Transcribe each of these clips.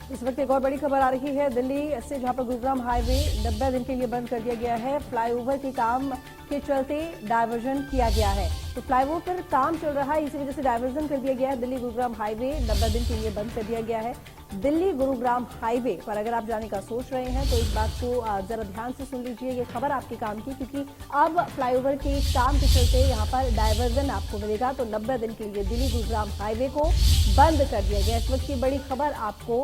इस वक्त एक और बड़ी खबर आ रही है दिल्ली से, जहां पर गुरुग्राम हाईवे 90 दिन के लिए बंद कर दिया गया है। फ्लाईओवर के काम के चलते डायवर्जन किया गया है। तो फ्लाईओवर पर काम चल रहा है, इसी वजह से डायवर्जन कर दिया गया है। दिल्ली गुरुग्राम हाईवे 90 दिन के लिए बंद कर दिया गया है। दिल्ली गुरुग्राम हाईवे पर अगर आप जाने का सोच रहे हैं तो इस बात को जरा ध्यान से सुन लीजिए। ये खबर आपके काम की, क्योंकि अब फ्लाईओवर के काम के चलते यहाँ पर डायवर्जन आपको मिलेगा। तो 90 दिन के लिए दिल्ली गुरुग्राम हाईवे को बंद कर दिया गया। इस वक्त की बड़ी खबर आपको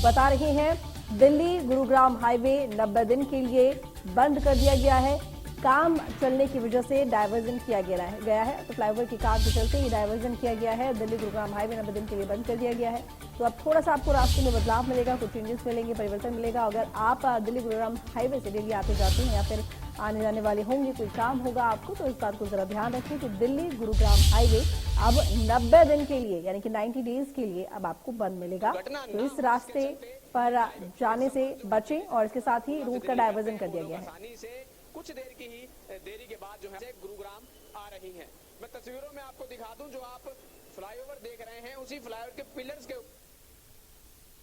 बता रहे हैं। दिल्ली गुरुग्राम हाईवे 90 दिन के लिए बंद कर दिया गया है। काम चलने की वजह से डायवर्जन किया गया है। तो फ्लाईओवर के काम के चलते ये डायवर्जन किया गया है। दिल्ली गुरुग्राम हाईवे 90 दिन के लिए बंद कर दिया गया है। तो अब थोड़ा सा आपको रास्ते में बदलाव मिलेगा, कुछ चेंजेस मिलेंगे, परिवर्तन मिलेगा। अगर आप दिल्ली गुरुग्राम हाईवे से डेली आते जाते हैं या फिर आने जाने वाले होंगे, कोई काम होगा आपको, तो इस बात को जरा ध्यान रखें कि दिल्ली गुरुग्राम हाईवे अब 90 दिन के लिए यानी कि 90 डेज के लिए अब आपको बंद मिलेगा। तो इस रास्ते पर जाने से बचें और इसके साथ ही रूट का डायवर्जन कर दिया गया है। कुछ देर की ही देरी के बाद जो है गुरुग्राम आ रही हैं। मैं तस्वीरों में आपको दिखा दूं, जो आप फ्लाईओवर देख रहे हैं उसी फ्लाईओवर के पिलर्स के।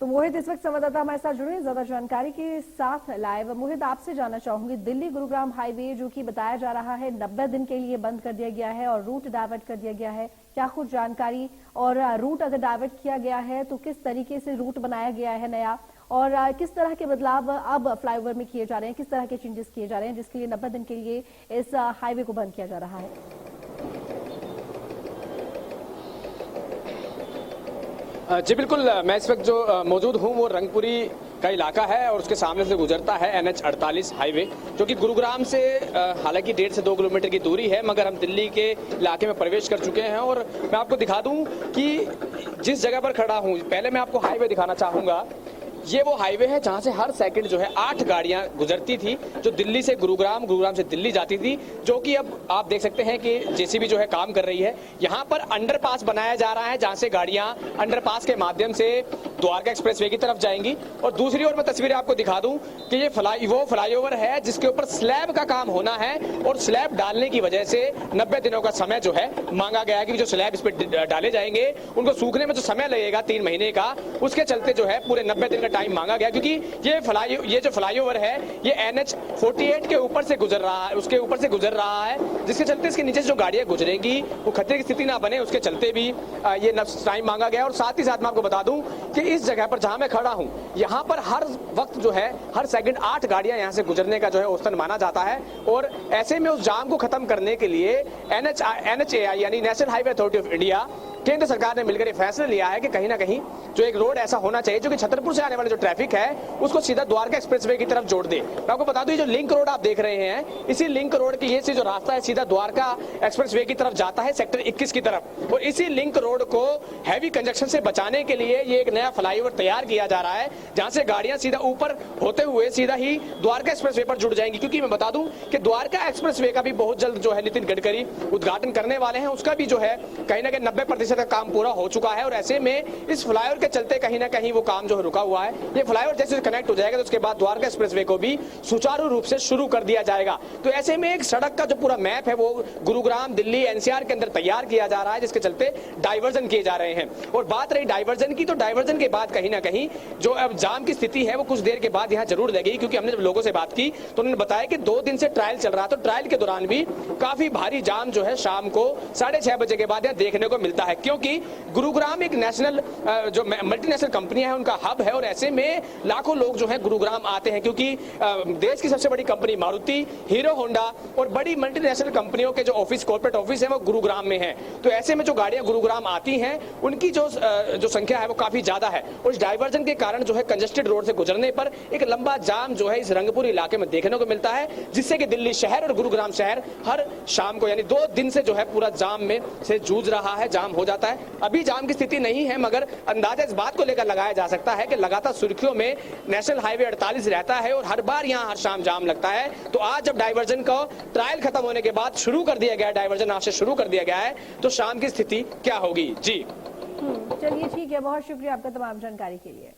तो मोहित इस वक्त संवाददाता हमारे साथ जुड़े ज्यादा जानकारी के साथ लाइव। मोहित, आपसे जानना चाहूंगी, दिल्ली गुरुग्राम हाईवे जो कि बताया जा रहा है 90 दिन के लिए बंद कर दिया गया है और रूट डाइवर्ट कर दिया गया है, क्या कुछ जानकारी? और रूट अगर डाइवर्ट किया गया है तो किस तरीके से रूट बनाया गया है नया, और किस तरह के बदलाव अब फ्लाईओवर में किए जा रहे हैं, किस तरह के चेंजेस किए जा रहे हैं जिसके लिए 90 दिन के लिए इस हाईवे को बंद किया जा रहा है? जी बिल्कुल, मैं इस वक्त जो मौजूद हूँ वो रंगपुरी का इलाका है और उसके सामने से गुजरता है NH 48 हाईवे, जो कि गुरुग्राम से हालांकि 1.5 से 2 किलोमीटर की दूरी है, मगर हम दिल्ली के इलाके में प्रवेश कर चुके हैं। और मैं आपको दिखा दूं कि जिस जगह पर खड़ा हूं, पहले मैं आपको हाईवे दिखाना चाहूंगा। ये वो हाईवे है जहां से हर सेकंड जो है 8 गाड़ियां गुजरती थी, जो दिल्ली से गुरुग्राम, गुरुग्राम से दिल्ली जाती थी, जो कि अब आप देख सकते हैं कि जेसीबी जो है काम कर रही है। यहां पर अंडरपास बनाया जा रहा है, जहां से गाड़ियां अंडरपास के माध्यम से द्वारका एक्सप्रेसवे की तरफ जाएंगी। और दूसरी ओर मैं तस्वीरें आपको दिखा दूं कि ये वो फ्लाईओवर है जिसके ऊपर स्लैब का काम होना है, और स्लैब डालने की वजह से 90 दिनों का समय जो है मांगा गया है कि जो स्लैब इस पर डाले जाएंगे उनको सूखने में जो समय लगेगा 3 महीने का, उसके चलते जो है पूरे 90 दिन का टाइम मांगा गया। क्योंकि ये जो फ्लाईओवर है ये NH 48 के ऊपर से गुजर रहा है, उसके ऊपर से गुजर रहा है, जिसके चलते इसके नीचे से जो गाड़ियां गुजरेंगी वो खतरे की स्थिति ना बने, उसके चलते भी ये टाइम मांगा गया। और साथ ही साथ मैं आपको बता दूं कि इस जगह पर जहां मैं खड़ा हूं, यहां पर हर वक्त जो है हर सेकंड 8 गाड़ियां यहां से गुजरने का जो है औसतन माना जाता है। और ऐसे में उस जाम को खत्म करने के लिए NHAI यानी national highway authority of India, केंद्र सरकार ने मिलकर फैसला लिया है कि कहीं ना कहीं जो एक रोड ऐसा होना चाहिए जो कि छतरपुर से आने वाले जो ट्रैफिक है उसको सीधा द्वारका एक्सप्रेसवे की तरफ जोड़ दे। मैं आपको बता दूं, ये जो लिंक रोड आप देख रहे हैं, इसी लिंक रोड की ये जो रास्ता है सीधा द्वारका एक्सप्रेसवे की तरफ जाता है, सेक्टर 21 की तरफ। और इसी लिंक रोड को हैवी कंजक्शन से बचाने के लिए ये एक नया फ्लाईओवर तैयार किया जा रहा है, जहां से गाड़ियां सीधा ऊपर होते हुए सीधा ही द्वारका एक्सप्रेसवे पर जुड़ जाएंगी। क्योंकि मैं बता दूं कि द्वारका एक्सप्रेसवे का भी बहुत जल्द जो है नितिन गडकरी उद्घाटन करने वाले हैं, उसका भी जो है कहीं ना कहीं 90% का काम पूरा हो चुका है। और ऐसे में इस फ्लाईओवर के चलते कहीं ना कहीं वो काम जो है रुका हुआ है। ये फ्लाईओवर जैसे कनेक्ट हो जाएगा तो उसके बाद द्वारका एक्सप्रेसवे को भी सुचारू रूप से शुरू कर दिया जाएगा। तो ऐसे में एक सड़क का जो पूरा मैप है वो गुरुग्राम, दिल्ली, NCR के अंदर तैयार किया जा रहा है, जिसके चलते डाइवर्जन किए जा रहे हैं। और बात रही डाइवर्जन की, तो डाइवर्जन के बाद कहीं ना कहीं जो अब जाम की स्थिति है वो कुछ देर के बाद यहाँ जरूर लगेगी। क्योंकि हमने जब लोगों से बात की तो उन्होंने बताया कि 2 दिन से ट्रायल चल रहा, तो ट्रायल के दौरान भी काफी भारी जाम जो है शाम को 6:30 बजे के बाद यहाँ देखने को मिलता है। क्योंकि गुरुग्राम एक नेशनल जो मल्टीनेशनल कंपनियां हैं उनका हब है, और ऐसे में लाखों लोग जो है गुरुग्राम आते हैं। क्योंकि देश की सबसे बड़ी कंपनी मारुति, हीरो होंडा और बड़ी मल्टीनेशनल कंपनियों के जो ऑफिस, कॉर्पोरेट ऑफिस है वो गुरुग्राम में है। तो ऐसे में जो गाड़ियां गुरुग्राम आती हैं उनकी जो संख्या है वो काफी ज्यादा है। और इस डाइवर्जन के कारण जो है कंजेस्टेड रोड से गुजरने पर एक लंबा जाम जो है इस रंगपुर इलाके में देखने को मिलता है, जिससे कि दिल्ली शहर और गुरुग्राम शहर हर शाम को यानी 2 दिन से जो है पूरा जाम में से जूझ रहा है, जाम हो जाता है। अभी जाम की स्थिति नहीं है, मगर अंदाजा इस बात को लेकर लगाया जा सकता है कि लगातार सुर्खियों में नेशनल हाईवे 48 रहता है और हर बार यहाँ हर शाम जाम लगता है। तो आज जब डाइवर्जन का ट्रायल खत्म होने के बाद शुरू कर दिया गया, डाइवर्जन आज से शुरू कर दिया गया है, तो शाम की स्थिति क्या होगी? जी चलिए ठीक है, बहुत शुक्रिया आपका तमाम जानकारी के लिए।